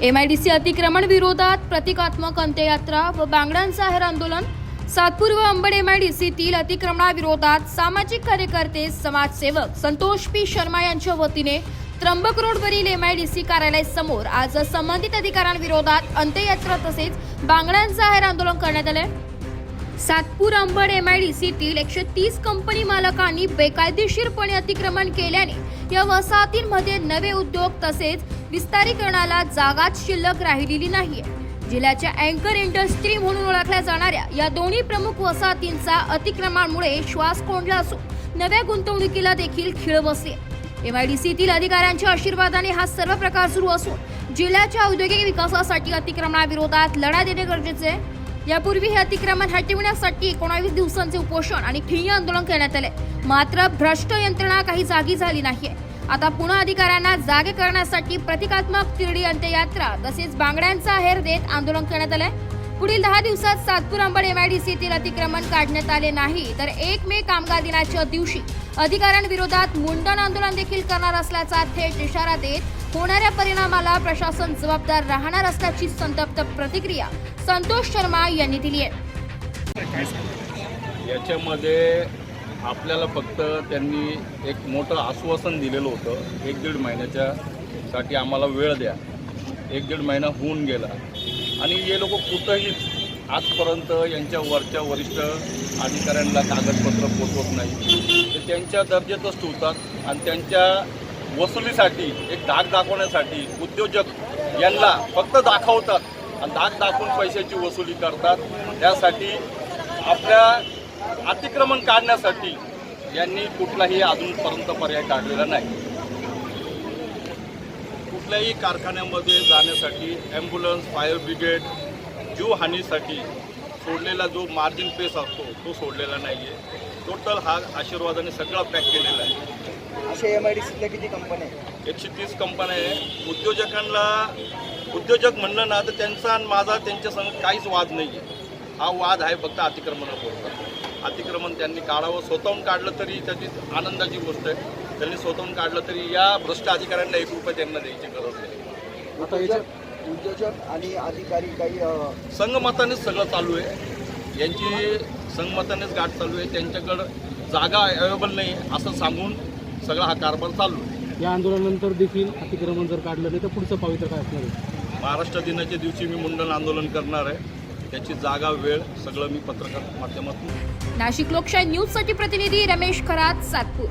MIDC अतिक्रमण विरोधात प्रतिकात्मक अंत्ययात्रा व बांगड्यांचा आहेर आंदोलन। सातपूर व अंबड MIDCतील अतिक्रमणाविरोधात सामाजिक कार्यकर्ते समाजसेवक संतोष पी शर्मा यांच्या वतीने त्र्यंबक रोडवरील MIDC कार्यालय समोर आज संबंधित अधिकाऱ्यांविरोधात अंत्ययात्रा तसेच बांगड्यांचा आहेर आंदोलन करण्यात आले। सातपूर अंबड MIDCतील 130 कंपनी मालकांनी बेकायदेशीरपणे अतिक्रमण केल्याने या वसाहतींमध्ये नवे उद्योग तसेच विस्तारीकरणाला जागाच शिल्लक राहिलेली नाहीये। जिल्ह्याच्या अँकर इंडस्ट्री म्हणून ओळखल्या जाणाऱ्या या दोन्ही प्रमुख वसाहतींचा अतिक्रमणामुळे श्वास कोंडला असून नव्या गुंतवणुकीला देखील खीळ बसली। MIDCतील अधिकाऱ्यांच्या आशीर्वादाने हा सर्व प्रकार सुरू असून जिल्ह्याच्या औद्योगिक विकासासाठी अतिक्रमणाविरोधात लढा देणे गरजेचे आहे। यापूर्वी हे अतिक्रमण हटविण्यासाठी 19 दिवसांचे उपोषण आणि ठिय्या आंदोलन करण्यात आले, मात्र भ्रष्ट यंत्रणा काही जागी झाली नाहीये। आता पुन्हा अधिकाऱ्यांना जागे करण्यासाठी प्रतिकात्मक तिरडी अंत्ययात्रा तसेच बांगड्यांचा आहेर देत आंदोलन करण्यात आले। पुढील 10 दिवसात सातपूर अंबड MIDCतील अतिक्रमण काढण्यात आले नाही तर 1 मे कामगार दिनाच्या दिवशी अधिकाऱ्यांविरोधात मुंडन आंदोलन देखील करणार असल्याचा थेट इशारा देत होणाऱ्या परिणामाला प्रशासन जबाबदार राहणार असल्याची संतप्त प्रतिक्रिया संतोष शर्मा यांनी दिली आहे। याच्यामध्ये आपल्याला फक्त त्यांनी एक मोठं आश्वासन दिलेलं होतं, 1-1.5 महिन्याच्यासाठी आम्हाला वेळ द्या। 1-1.5 महिना होऊन गेला आणि हे लोक कुठंही आजपर्यंत यांच्या वरच्या वरिष्ठ अधिकाऱ्यांना कागदपत्र पोचवत नाही। ते त्यांच्या दर्जातच ठेवतात आणि त्यांच्या वसुलीसाठी एक धाक दाखवण्यासाठी उद्योजक यांना फक्त दाखवतात आणि धाक दाखवून पैशाची वसुली करतात। त्यासाठी आपल्या अतिक्रमण काढण्यासाठी यांनी कुठलाही अजूनपर्यंत पर्याय काढलेला नाही। कुठल्याही कारखान्यामध्ये जाण्यासाठी ॲम्ब्युलन्स, फायर ब्रिगेड जीवहानीसाठी सोडलेला जो मार्जिन पेस असतो तो सोडलेला नाही आहे। टोटल हा आशीर्वादाने सगळा पॅक केलेला आहे। अशा MIDCतल्या किती कंपन्या आहेत? 130 कंपन्या आहे। उद्योजक म्हणलं ना तर त्यांचा आणि माझा त्यांच्यासंग काहीच वाद नाही आहे। हा वाद आहे फक्त अतिक्रमणापुरता। अतिक्रमण त्यांनी काढावं, स्वतःहून काढलं तरी त्याची आनंदाची गोष्ट आहे। त्यांनी स्वतःहून काढलं तरी या भ्रष्ट अधिकाऱ्यांना 1 रुपया त्यांना द्यायची गरज नाही। आता उद्योजक आणि अधिकारी काही संगमतानेच सगळं चालू आहे, यांची संगमतानेच गाठ चालू आहे। त्यांच्याकडं जागा अवेलेबल नाही असं सांगून सगळा हा कारभार चालू आहे। या आंदोलनानंतर देखील अतिक्रमण जर काढलं नाही तर पुढचं पावित्र्य काय असणार आहे? महाराष्ट्र दिनाच्या दिवशी मी मुंडन आंदोलन करणार आहे। त्याची जागा वेळ सगळं मी पत्रकार माध्यमातून। नाशिक लोकशाही न्यूजसाठी प्रतिनिधी रमेश खरात, सातपूर।